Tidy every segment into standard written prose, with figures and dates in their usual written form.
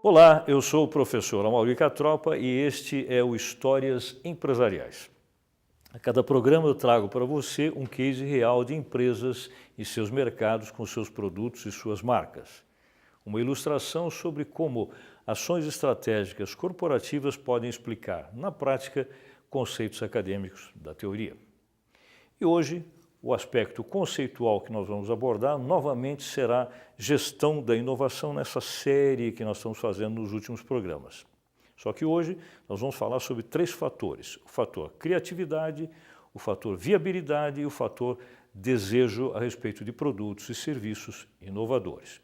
Olá, eu sou o professor Amaury Catropa e este é o Histórias Empresariais. A cada programa eu trago para você um case real de empresas e seus mercados com seus produtos e suas marcas. Uma ilustração sobre como ações estratégicas corporativas podem explicar, na prática, conceitos acadêmicos da teoria. E hoje, o aspecto conceitual que nós vamos abordar novamente será gestão da inovação nessa série que nós estamos fazendo nos últimos programas. Só que hoje nós vamos falar sobre 3 fatores: o fator criatividade, o fator viabilidade e o fator desejo a respeito de produtos e serviços inovadores.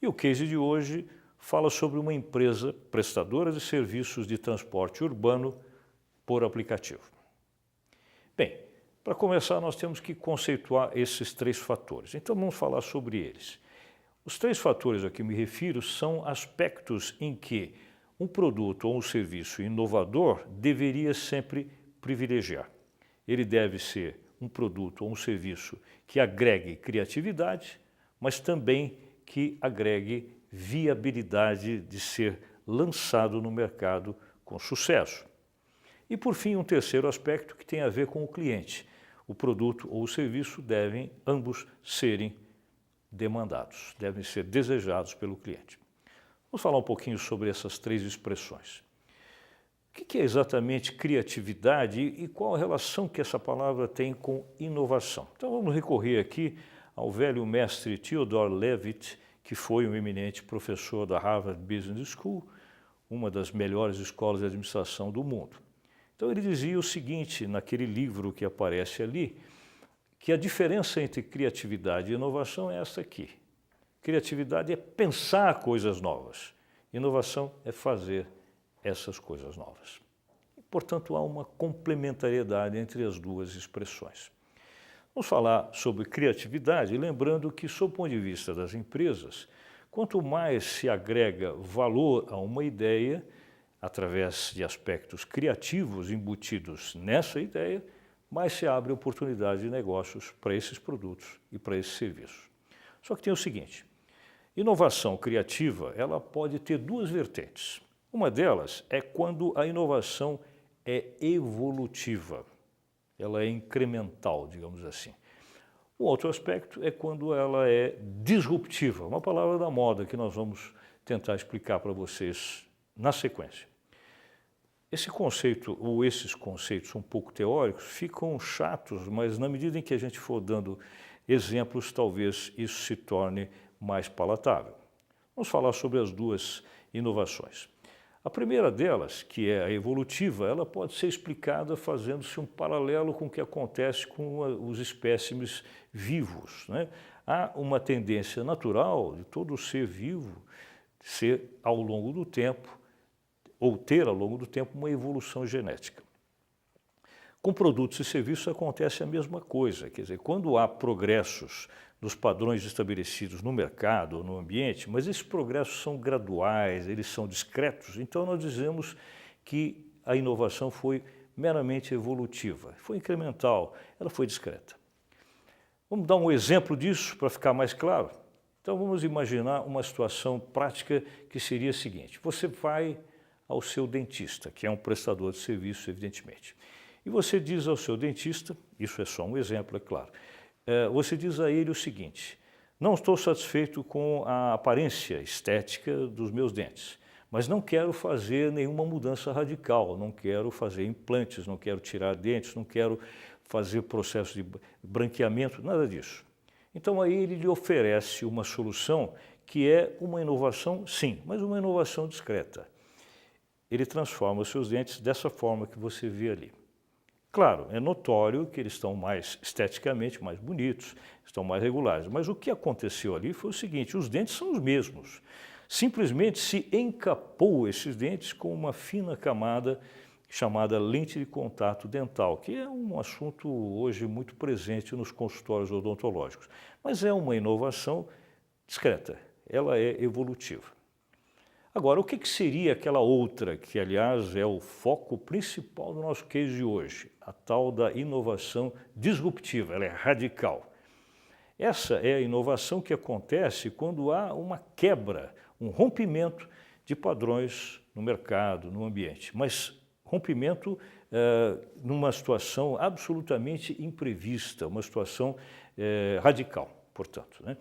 E o case de hoje fala sobre uma empresa prestadora de serviços de transporte urbano por aplicativo. Bem, para começar, nós temos que conceituar esses 3 fatores. Então, vamos falar sobre eles. Os 3 fatores a que me refiro são aspectos em que um produto ou um serviço inovador deveria sempre privilegiar. Ele deve ser um produto ou um serviço que agregue criatividade, mas também que agregue viabilidade de ser lançado no mercado com sucesso. E, por fim, um terceiro aspecto que tem a ver com o cliente. O produto ou o serviço devem ambos serem demandados, devem ser desejados pelo cliente. Vamos falar um pouquinho sobre essas 3 expressões. O que é exatamente criatividade e qual a relação que essa palavra tem com inovação? Então vamos recorrer aqui ao velho mestre Theodore Levitt, que foi um eminente professor da Harvard Business School, uma das melhores escolas de administração do mundo. Então ele dizia o seguinte, naquele livro que aparece ali, que a diferença entre criatividade e inovação é essa aqui. Criatividade é pensar coisas novas, inovação é fazer essas coisas novas. E, portanto, há uma complementariedade entre as duas expressões. Vamos falar sobre criatividade, lembrando que, sob o ponto de vista das empresas, quanto mais se agrega valor a uma ideia, através de aspectos criativos embutidos nessa ideia, mais se abre oportunidade de negócios para esses produtos e para esses serviços. Só que tem o seguinte, inovação criativa, ela pode ter 2 vertentes. Uma delas é quando a inovação é evolutiva, ela é incremental, digamos assim. O outro aspecto é quando ela é disruptiva, uma palavra da moda que nós vamos tentar explicar para vocês na sequência. Esse conceito, ou esses conceitos um pouco teóricos, ficam chatos, mas na medida em que a gente for dando exemplos, talvez isso se torne mais palatável. Vamos falar sobre as 2 inovações. A primeira delas, que é a evolutiva, ela pode ser explicada fazendo-se um paralelo com o que acontece com os espécimes vivos, né? Há uma tendência natural de todo ser vivo ser, ao longo do tempo, ou ter ao longo do tempo uma evolução genética. Com produtos e serviços acontece a mesma coisa, quer dizer, quando há progressos nos padrões estabelecidos no mercado ou no ambiente, mas esses progressos são graduais, eles são discretos, então nós dizemos que a inovação foi meramente evolutiva, foi incremental, ela foi discreta. Vamos dar um exemplo disso para ficar mais claro? Então vamos imaginar uma situação prática que seria a seguinte, você vai ao seu dentista, que é um prestador de serviço, evidentemente. E você diz ao seu dentista, isso é só um exemplo, é claro, você diz a ele o seguinte, não estou satisfeito com a aparência estética dos meus dentes, mas não quero fazer nenhuma mudança radical, não quero fazer implantes, não quero tirar dentes, não quero fazer processo de branqueamento, nada disso. Então aí ele lhe oferece uma solução que é uma inovação, sim, mas uma inovação discreta. Ele transforma os seus dentes dessa forma que você vê ali. Claro, é notório que eles estão mais esteticamente mais bonitos, estão mais regulares, mas o que aconteceu ali foi o seguinte, os dentes são os mesmos. Simplesmente se encapou esses dentes com uma fina camada chamada lente de contato dental, que é um assunto hoje muito presente nos consultórios odontológicos. Mas é uma inovação discreta, ela é evolutiva. Agora, o que seria aquela outra, que aliás é o foco principal do nosso case de hoje, a tal da inovação disruptiva, ela é radical. Essa é a inovação que acontece quando há uma quebra, um rompimento de padrões no mercado, no ambiente, mas rompimento numa situação absolutamente imprevista, uma situação radical, portanto, né?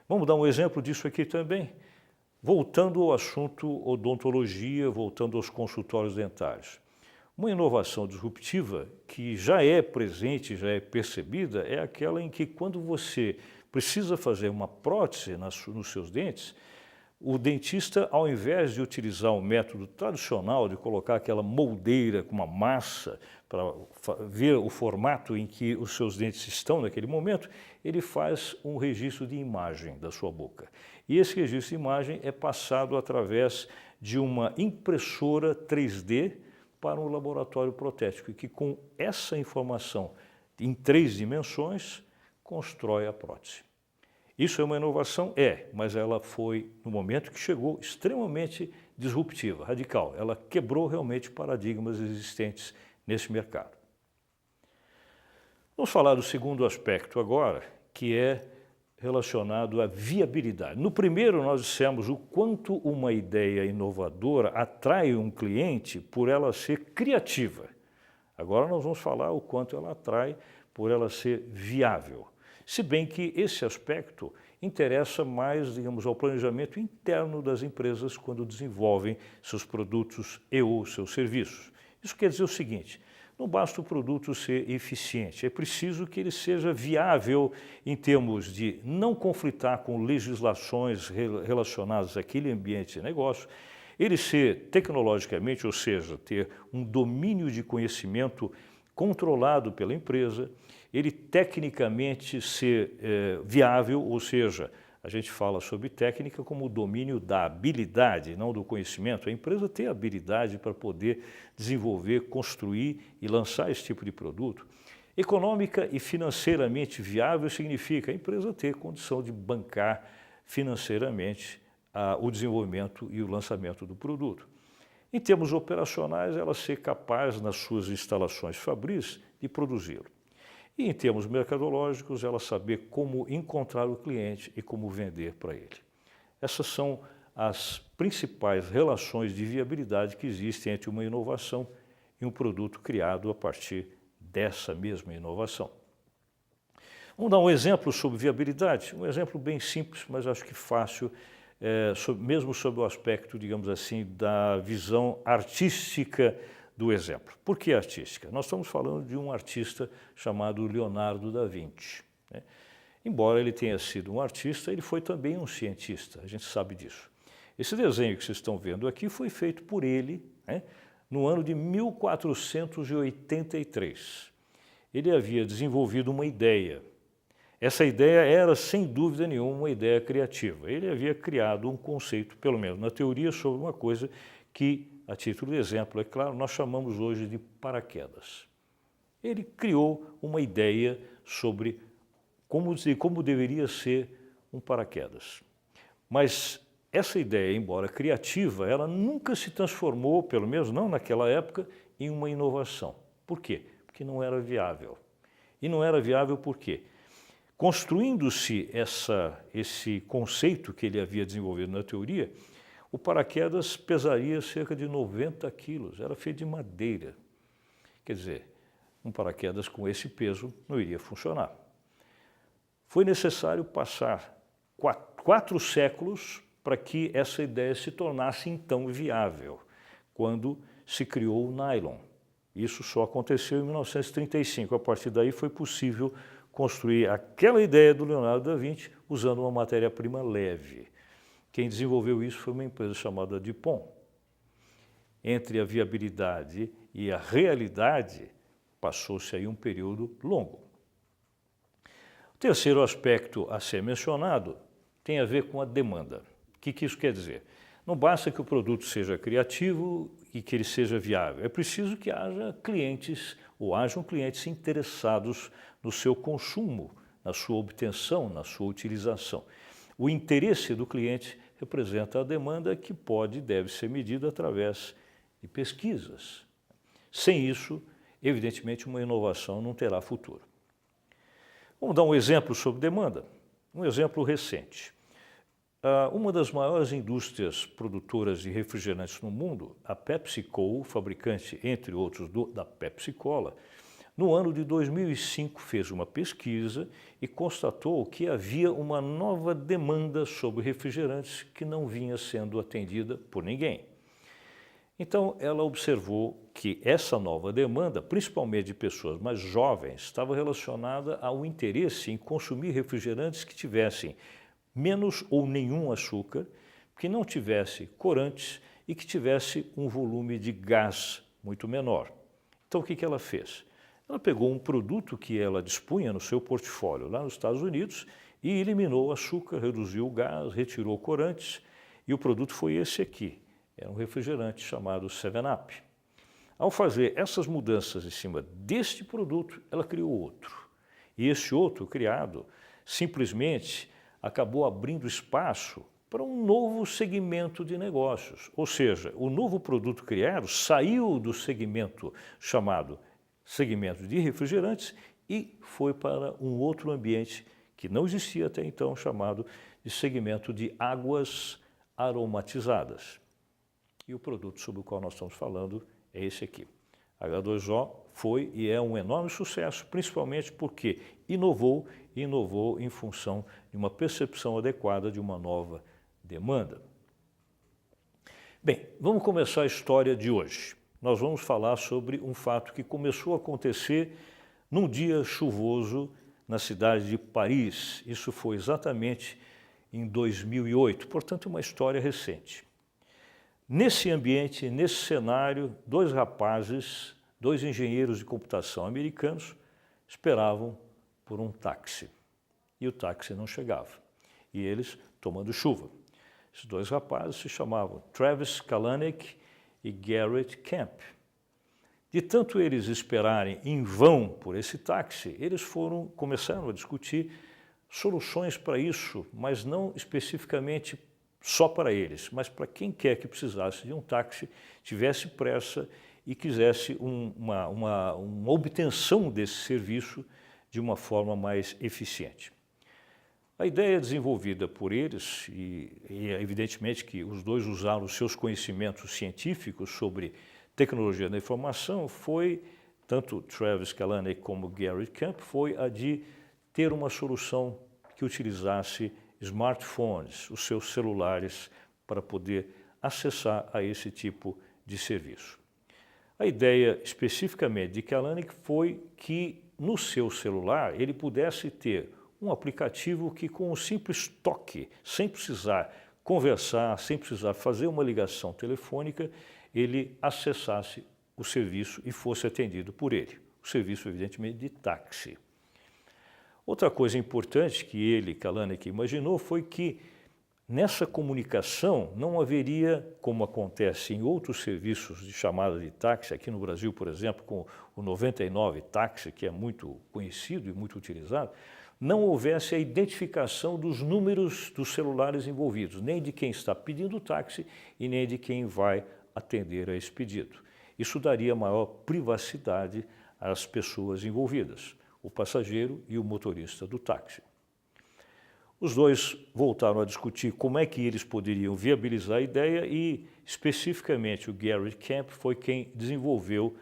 Vamos dar um exemplo disso aqui também, voltando ao assunto odontologia, voltando aos consultórios dentários. Uma inovação disruptiva que já é presente, já é percebida, é aquela em que quando você precisa fazer uma prótese nos seus dentes, o dentista, ao invés de utilizar o método tradicional de colocar aquela moldeira com uma massa para ver o formato em que os seus dentes estão naquele momento, ele faz um registro de imagem da sua boca. E esse registro de imagem é passado através de uma impressora 3D para um laboratório protético, e que com essa informação em 3 dimensões constrói a prótese. Isso é uma inovação? Mas ela foi, no momento que chegou, extremamente disruptiva, radical. Ela quebrou realmente paradigmas existentes nesse mercado. Vamos falar do segundo aspecto agora, que é relacionado à viabilidade. No primeiro, nós dissemos o quanto uma ideia inovadora atrai um cliente por ela ser criativa. Agora nós vamos falar o quanto ela atrai por ela ser viável. Se bem que esse aspecto interessa mais, digamos, ao planejamento interno das empresas quando desenvolvem seus produtos e ou seus serviços. Isso quer dizer o seguinte: não basta o produto ser eficiente, é preciso que ele seja viável em termos de não conflitar com legislações relacionadas àquele ambiente de negócio, ele ser tecnologicamente, ou seja, ter um domínio de conhecimento controlado pela empresa, ele tecnicamente ser viável, ou seja, a gente fala sobre técnica como o domínio da habilidade, não do conhecimento. A empresa tem habilidade para poder desenvolver, construir e lançar esse tipo de produto. Econômica e financeiramente viável significa a empresa ter condição de bancar financeiramente o desenvolvimento e o lançamento do produto. Em termos operacionais, ela ser capaz, nas suas instalações fabris, de produzi-lo. E em termos mercadológicos, ela saber como encontrar o cliente e como vender para ele. Essas são as principais relações de viabilidade que existem entre uma inovação e um produto criado a partir dessa mesma inovação. Vamos dar um exemplo sobre viabilidade, um exemplo bem simples, mas acho que fácil, mesmo sob o aspecto, digamos assim, da visão artística do exemplo. Por que artística? Nós estamos falando de um artista chamado Leonardo da Vinci, né? Embora ele tenha sido um artista, ele foi também um cientista, a gente sabe disso. Esse desenho que vocês estão vendo aqui foi feito por ele, né, no ano de 1483. Ele havia desenvolvido uma ideia. Essa ideia era, sem dúvida nenhuma, uma ideia criativa. Ele havia criado um conceito, pelo menos na teoria, sobre uma coisa que, a título de exemplo, é claro, nós chamamos hoje de paraquedas. Ele criou uma ideia sobre como deveria ser um paraquedas. Mas essa ideia, embora criativa, ela nunca se transformou, pelo menos não naquela época, em uma inovação. Por quê? Porque não era viável. E não era viável por quê? Construindo-se esse conceito que ele havia desenvolvido na teoria, o paraquedas pesaria cerca de 90 quilos, era feito de madeira. Quer dizer, um paraquedas com esse peso não iria funcionar. Foi necessário passar 4 séculos para que essa ideia se tornasse então viável, quando se criou o nylon. Isso só aconteceu em 1935, a partir daí foi possível construir aquela ideia do Leonardo da Vinci usando uma matéria-prima leve. Quem desenvolveu isso foi uma empresa chamada DuPont. Entre a viabilidade e a realidade, passou-se aí um período longo. O terceiro aspecto a ser mencionado tem a ver com a demanda. O que isso quer dizer? Não basta que o produto seja criativo e que ele seja viável. É preciso que haja clientes ou hajam clientes interessados no seu consumo, na sua obtenção, na sua utilização. O interesse do cliente representa a demanda que pode e deve ser medida através de pesquisas. Sem isso, evidentemente, uma inovação não terá futuro. Vamos dar um exemplo sobre demanda. Um exemplo recente. Uma das maiores indústrias produtoras de refrigerantes no mundo, a PepsiCo, fabricante, entre outros, da Pepsi-Cola, no ano de 2005 fez uma pesquisa e constatou que havia uma nova demanda sobre refrigerantes que não vinha sendo atendida por ninguém. Então, ela observou que essa nova demanda, principalmente de pessoas mais jovens, estava relacionada ao interesse em consumir refrigerantes que tivessem menos ou nenhum açúcar, que não tivesse corantes e que tivesse um volume de gás muito menor. Então, o que ela fez? Ela pegou um produto que ela dispunha no seu portfólio lá nos Estados Unidos e eliminou o açúcar, reduziu o gás, retirou corantes e o produto foi esse aqui. Era um refrigerante chamado 7-Up. Ao fazer essas mudanças em cima deste produto, ela criou outro. E esse outro criado simplesmente acabou abrindo espaço para um novo segmento de negócios. Ou seja, o novo produto criado saiu do segmento chamado segmento de refrigerantes e foi para um outro ambiente que não existia até então, chamado de segmento de águas aromatizadas. E o produto sobre o qual nós estamos falando é esse aqui. H2O foi e é um enorme sucesso, principalmente porque inovou em função de uma percepção adequada de uma nova demanda. Bem, vamos começar a história de hoje. Nós vamos falar sobre um fato que começou a acontecer num dia chuvoso na cidade de Paris. Isso foi exatamente em 2008, portanto, uma história recente. Nesse ambiente, nesse cenário, dois rapazes, dois engenheiros de computação americanos, esperavam por um táxi. E o táxi não chegava. E eles tomando chuva. Esses dois rapazes se chamavam Travis Kalanick e Garrett Camp. De tanto eles esperarem em vão por esse táxi, eles começaram a discutir soluções para isso, mas não especificamente só para eles, mas para quem quer que precisasse de um táxi, tivesse pressa e quisesse uma obtenção desse serviço de uma forma mais eficiente. A ideia desenvolvida por eles, e evidentemente que os dois usaram os seus conhecimentos científicos sobre tecnologia da informação, foi, tanto Travis Kalanick como Garrett Camp, foi a de ter uma solução que utilizasse smartphones, os seus celulares, para poder acessar a esse tipo de serviço. A ideia especificamente de Kalanick foi que no seu celular ele pudesse ter um aplicativo que com um simples toque, sem precisar conversar, sem precisar fazer uma ligação telefônica, ele acessasse o serviço e fosse atendido por ele. O serviço, evidentemente, de táxi. Outra coisa importante que ele, Kalanick, imaginou foi que nessa comunicação não haveria, como acontece em outros serviços de chamada de táxi, aqui no Brasil, por exemplo, com o 99 táxi, que é muito conhecido e muito utilizado, não houvesse a identificação dos números dos celulares envolvidos, nem de quem está pedindo o táxi e nem de quem vai atender a esse pedido. Isso daria maior privacidade às pessoas envolvidas, o passageiro e o motorista do táxi. Os dois voltaram a discutir como é que eles poderiam viabilizar a ideia e, especificamente, o Garrett Camp foi quem desenvolveu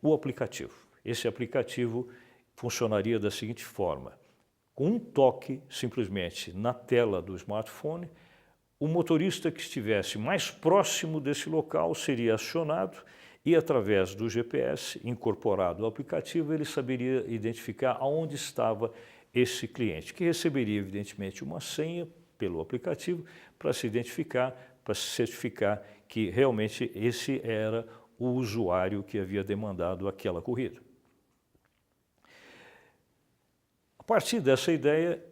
o aplicativo. Esse aplicativo funcionaria da seguinte forma: com um toque, simplesmente, na tela do smartphone, o motorista que estivesse mais próximo desse local seria acionado e, através do GPS incorporado ao aplicativo, ele saberia identificar aonde estava esse cliente, que receberia, evidentemente, uma senha pelo aplicativo para se identificar, para se certificar que realmente esse era o usuário que havia demandado aquela corrida. A partir dessa ideia,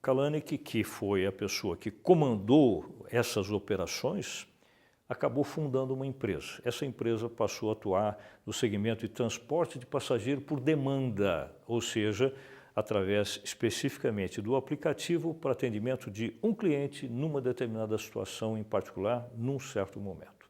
Kalanick, que foi a pessoa que comandou essas operações, acabou fundando uma empresa. Essa empresa passou a atuar no segmento de transporte de passageiro por demanda, ou seja, através especificamente do aplicativo para atendimento de um cliente numa determinada situação em particular, num certo momento.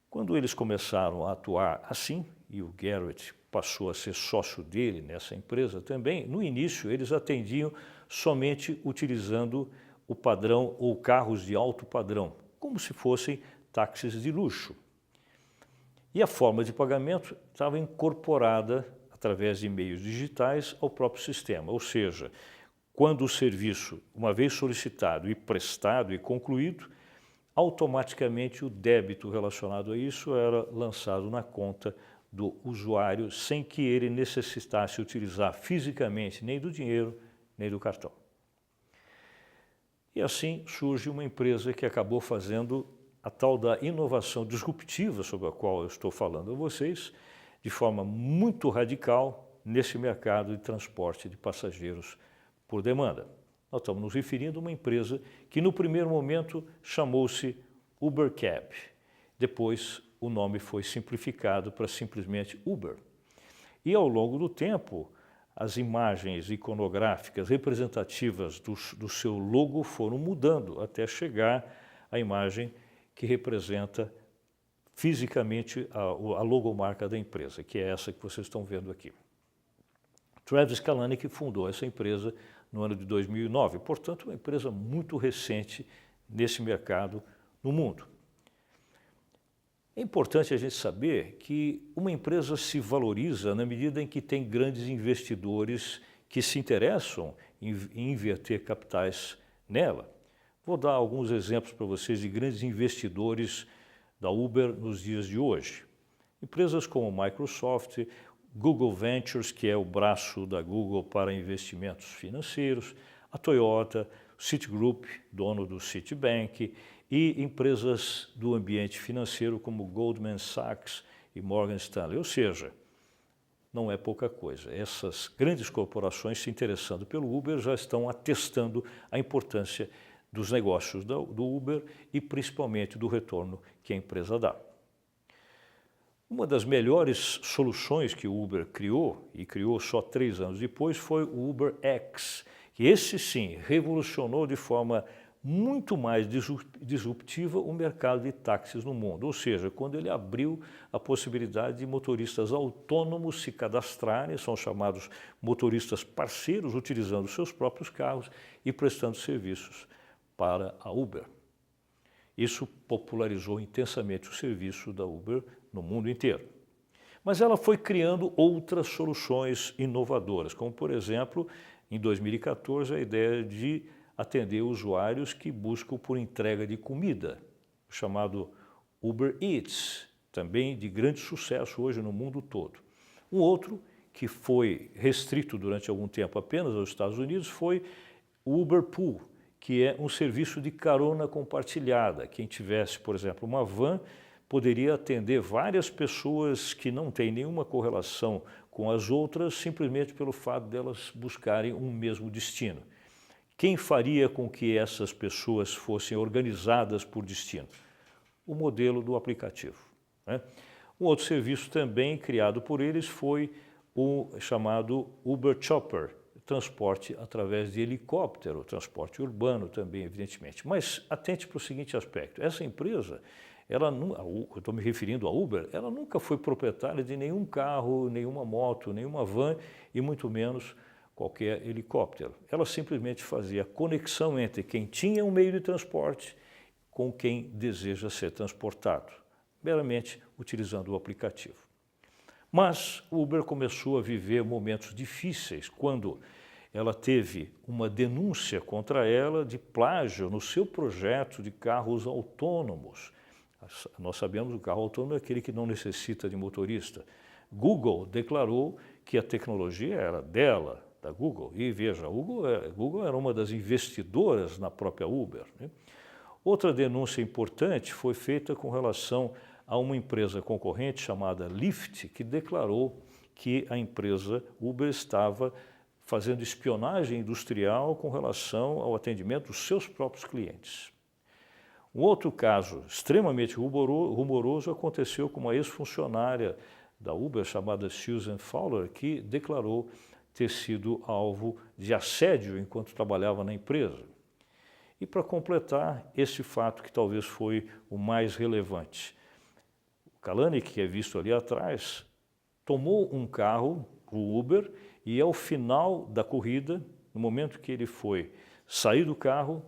Quando eles começaram a atuar assim, e o Garrett passou a ser sócio dele nessa empresa também, no início eles atendiam somente utilizando o padrão ou carros de alto padrão, como se fossem táxis de luxo. E a forma de pagamento estava incorporada através de meios digitais ao próprio sistema, ou seja, quando o serviço, uma vez solicitado e prestado e concluído, automaticamente o débito relacionado a isso era lançado na conta do usuário sem que ele necessitasse utilizar fisicamente nem do dinheiro nem do cartão. E assim surge uma empresa que acabou fazendo a tal da inovação disruptiva sobre a qual eu estou falando a vocês, de forma muito radical nesse mercado de transporte de passageiros por demanda. Nós estamos nos referindo a uma empresa que no primeiro momento chamou-se Uber Cab. Depois o nome foi simplificado para simplesmente Uber. E ao longo do tempo, as imagens iconográficas representativas do seu logo foram mudando até chegar à imagem que representa fisicamente a logomarca da empresa, que é essa que vocês estão vendo aqui. Travis Kalanick fundou essa empresa no ano de 2009, portanto, uma empresa muito recente nesse mercado no mundo. É importante a gente saber que uma empresa se valoriza na medida em que tem grandes investidores que se interessam em inverter capitais nela. Vou dar alguns exemplos para vocês de grandes investidores da Uber nos dias de hoje. Empresas como Microsoft, Google Ventures, que é o braço da Google para investimentos financeiros, a Toyota, Citigroup, dono do Citibank, e empresas do ambiente financeiro como Goldman Sachs e Morgan Stanley. Ou seja, não é pouca coisa. Essas grandes corporações se interessando pelo Uber já estão atestando a importância dos negócios do Uber e principalmente do retorno que a empresa dá. Uma das melhores soluções que o Uber criou, e criou só 3 anos depois, foi o UberX, que esse sim revolucionou de forma muito mais disruptiva o mercado de táxis no mundo, ou seja, quando ele abriu a possibilidade de motoristas autônomos se cadastrarem, são chamados motoristas parceiros, utilizando seus próprios carros e prestando serviços para a Uber. Isso popularizou intensamente o serviço da Uber no mundo inteiro. Mas ela foi criando outras soluções inovadoras, como, por exemplo, em 2014, a ideia de atender usuários que buscam por entrega de comida, chamado Uber Eats, também de grande sucesso hoje no mundo todo. Um outro, que foi restrito durante algum tempo apenas aos Estados Unidos, foi o Uber Pool, que é um serviço de carona compartilhada. Quem tivesse, por exemplo, uma van, poderia atender várias pessoas que não têm nenhuma correlação com as outras, simplesmente pelo fato delas buscarem um mesmo destino. Quem faria com que essas pessoas fossem organizadas por destino? O modelo do aplicativo, né? Um outro serviço também criado por eles foi o chamado Uber Chopper, transporte através de helicóptero, transporte urbano também, evidentemente. Mas atente para o seguinte aspecto, essa empresa, eu estou me referindo à Uber, ela nunca foi proprietária de nenhum carro, nenhuma moto, nenhuma van e muito menos qualquer helicóptero. Ela simplesmente fazia a conexão entre quem tinha um meio de transporte com quem deseja ser transportado, meramente utilizando o aplicativo. Mas o Uber começou a viver momentos difíceis quando ela teve uma denúncia contra ela de plágio no seu projeto de carros autônomos. Nós sabemos que o carro autônomo é aquele que não necessita de motorista. Google declarou que a tecnologia era dela, da Google. E veja, a Google era uma das investidoras na própria Uber, né? Outra denúncia importante foi feita com relação a uma empresa concorrente chamada Lyft, que declarou que a empresa Uber estava fazendo espionagem industrial com relação ao atendimento dos seus próprios clientes. Um outro caso extremamente rumoroso aconteceu com uma ex-funcionária da Uber chamada Susan Fowler, que declarou ter sido alvo de assédio enquanto trabalhava na empresa. E para completar, esse fato que talvez foi o mais relevante. O Kalanick, que é visto ali atrás, tomou um carro, o Uber, e ao final da corrida, no momento que ele foi sair do carro,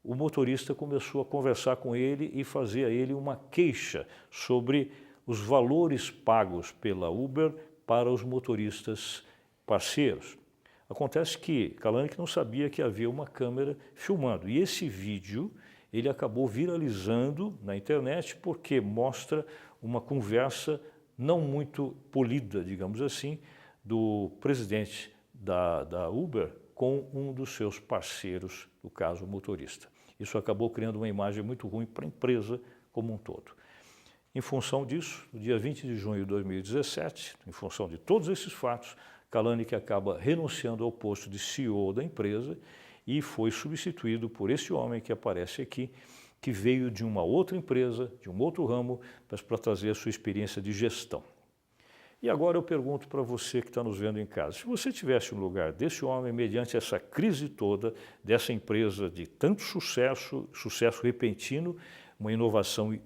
o motorista começou a conversar com ele e fazer a ele uma queixa sobre os valores pagos pela Uber para os motoristas parceiros. Acontece que Kalanick não sabia que havia uma câmera filmando, e esse vídeo ele acabou viralizando na internet porque mostra uma conversa não muito polida, digamos assim, do presidente da Uber com um dos seus parceiros, no caso o motorista. Isso acabou criando uma imagem muito ruim para a empresa como um todo. Em função disso, no dia 20 de junho de 2017, em função de todos esses fatos, Kalanick acaba renunciando ao posto de CEO da empresa e foi substituído por esse homem que aparece aqui, que veio de uma outra empresa, de um outro ramo, para trazer a sua experiência de gestão. E agora eu pergunto para você que está nos vendo em casa, se você tivesse no lugar desse homem, mediante essa crise toda, dessa empresa de tanto sucesso, sucesso repentino, uma inovação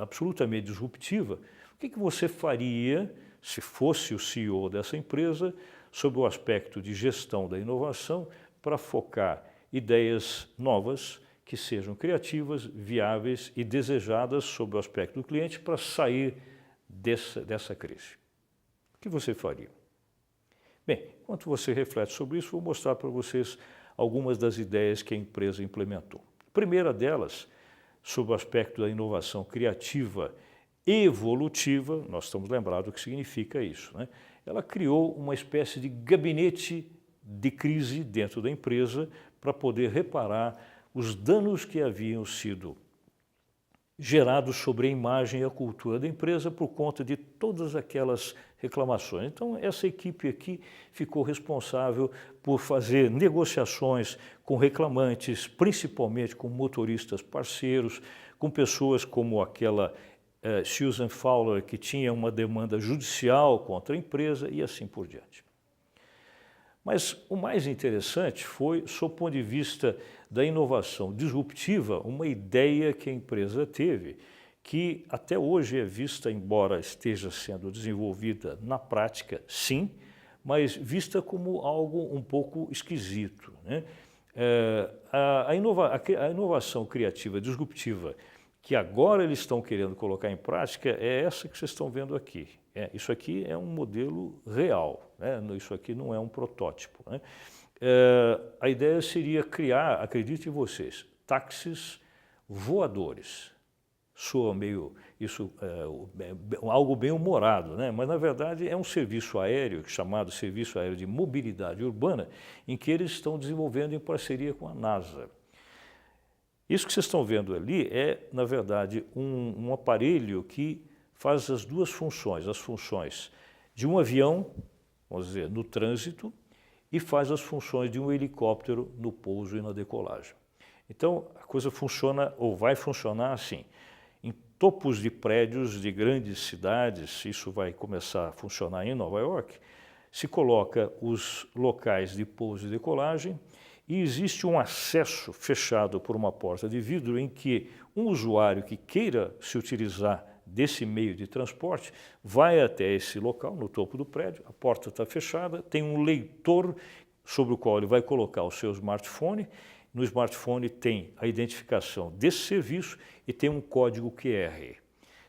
absolutamente disruptiva, o que você faria se fosse o CEO dessa empresa, sob o aspecto de gestão da inovação, para focar ideias novas, que sejam criativas, viáveis e desejadas sob o aspecto do cliente para sair dessa crise? O que você faria? Bem, enquanto você reflete sobre isso, vou mostrar para vocês algumas das ideias que a empresa implementou. A primeira delas, sob o aspecto da inovação criativa evolutiva, nós estamos lembrados do que significa isso, né? Ela criou uma espécie de gabinete de crise dentro da empresa para poder reparar os danos que haviam sido gerados sobre a imagem e a cultura da empresa por conta de todas aquelas reclamações. Então, essa equipe aqui ficou responsável por fazer negociações com reclamantes, principalmente com motoristas parceiros, com pessoas como aquela Susan Fowler, que tinha uma demanda judicial contra a empresa e assim por diante. Mas o mais interessante foi, sob o ponto de vista da inovação disruptiva, uma ideia que a empresa teve, que até hoje é vista, embora esteja sendo desenvolvida na prática, sim, mas vista como algo um pouco esquisito, né? A inovação criativa disruptiva que agora eles estão querendo colocar em prática é essa que vocês estão vendo aqui. Isso aqui é um modelo real, né? Isso aqui não é um protótipo, né? A ideia seria criar, acreditem vocês, táxis voadores. Soa meio isso algo bem humorado, né? Mas na verdade é um serviço aéreo chamado Serviço Aéreo de Mobilidade Urbana, em que eles estão desenvolvendo em parceria com a NASA. Isso que vocês estão vendo ali é, na verdade, um aparelho que faz as duas funções, as funções de um avião, vamos dizer, no trânsito, e faz as funções de um helicóptero no pouso e na decolagem. Então, a coisa funciona, ou vai funcionar assim, em topos de prédios de grandes cidades, isso vai começar a funcionar em Nova York, se coloca os locais de pouso e decolagem, e existe um acesso fechado por uma porta de vidro em que um usuário que queira se utilizar desse meio de transporte vai até esse local, no topo do prédio, a porta está fechada, tem um leitor sobre o qual ele vai colocar o seu smartphone. No smartphone tem a identificação desse serviço e tem um código QR.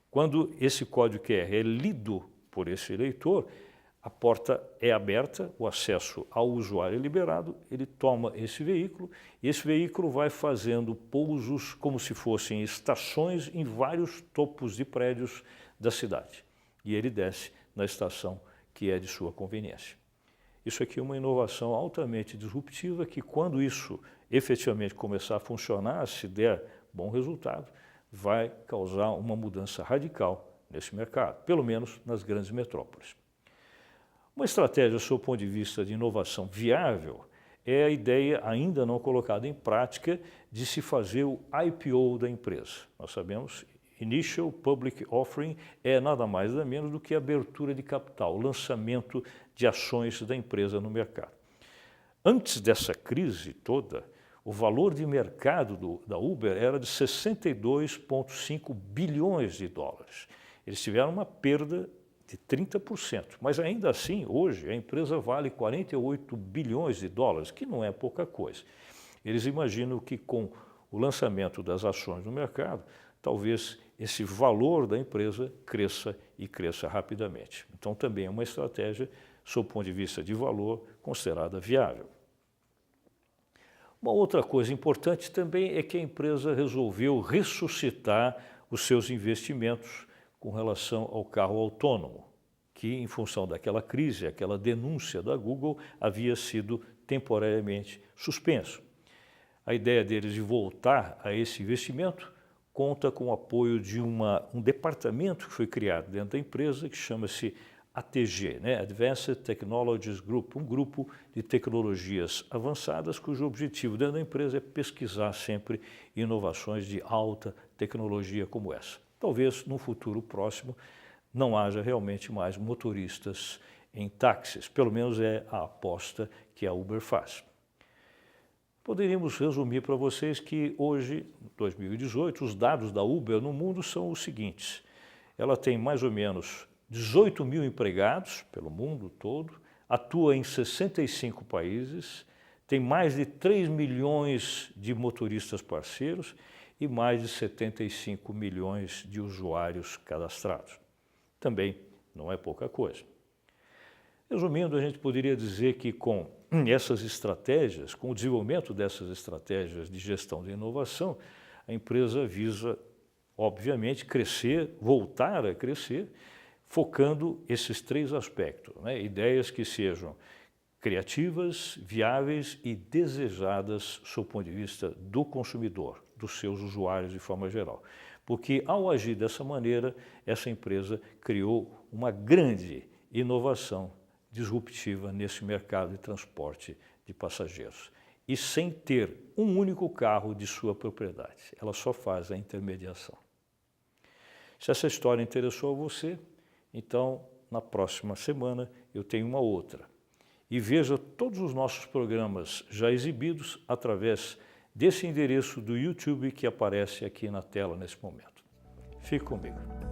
Quando esse código QR é lido por esse leitor, a porta é aberta, o acesso ao usuário é liberado, ele toma esse veículo e esse veículo vai fazendo pousos como se fossem estações em vários topos de prédios da cidade. E ele desce na estação que é de sua conveniência. Isso aqui é uma inovação altamente disruptiva que, quando isso efetivamente começar a funcionar, se der bom resultado, vai causar uma mudança radical nesse mercado, pelo menos nas grandes metrópoles. Uma estratégia, sob o ponto de vista de inovação viável, é a ideia, ainda não colocada em prática, de se fazer o IPO da empresa. Nós sabemos, Initial Public Offering é nada mais nada menos do que a abertura de capital, o lançamento de ações da empresa no mercado. Antes dessa crise toda, o valor de mercado da Uber era de 62,5 bilhões de dólares. Eles tiveram uma perda de 30%. Mas ainda assim, hoje, a empresa vale 48 bilhões de dólares, que não é pouca coisa. Eles imaginam que com o lançamento das ações no mercado, talvez esse valor da empresa cresça e cresça rapidamente. Então também é uma estratégia, sob o ponto de vista de valor, considerada viável. Uma outra coisa importante também é que a empresa resolveu ressuscitar os seus investimentos com relação ao carro autônomo, que em função daquela crise, aquela denúncia da Google, havia sido temporariamente suspenso. A ideia deles de voltar a esse investimento conta com o apoio de um departamento que foi criado dentro da empresa que chama-se ATG, Advanced Technologies Group, um grupo de tecnologias avançadas cujo objetivo dentro da empresa é pesquisar sempre inovações de alta tecnologia como essa. Talvez no futuro próximo não haja realmente mais motoristas em táxis, pelo menos é a aposta que a Uber faz. Poderíamos resumir para vocês que hoje, 2018, os dados da Uber no mundo são os seguintes. Ela tem mais ou menos 18 mil empregados pelo mundo todo, atua em 65 países, tem mais de 3 milhões de motoristas parceiros e mais de 75 milhões de usuários cadastrados. Também não é pouca coisa. Resumindo, a gente poderia dizer que com essas estratégias, com o desenvolvimento dessas estratégias de gestão de inovação, a empresa visa, obviamente, crescer, voltar a crescer, focando esses três aspectos, ideias que sejam criativas, viáveis e desejadas sob o ponto de vista do consumidor, dos seus usuários de forma geral. Porque ao agir dessa maneira, essa empresa criou uma grande inovação disruptiva nesse mercado de transporte de passageiros. E sem ter um único carro de sua propriedade. Ela só faz a intermediação. Se essa história interessou a você, então na próxima semana eu tenho uma outra. E veja todos os nossos programas já exibidos através desse endereço do YouTube que aparece aqui na tela nesse momento. Fique comigo.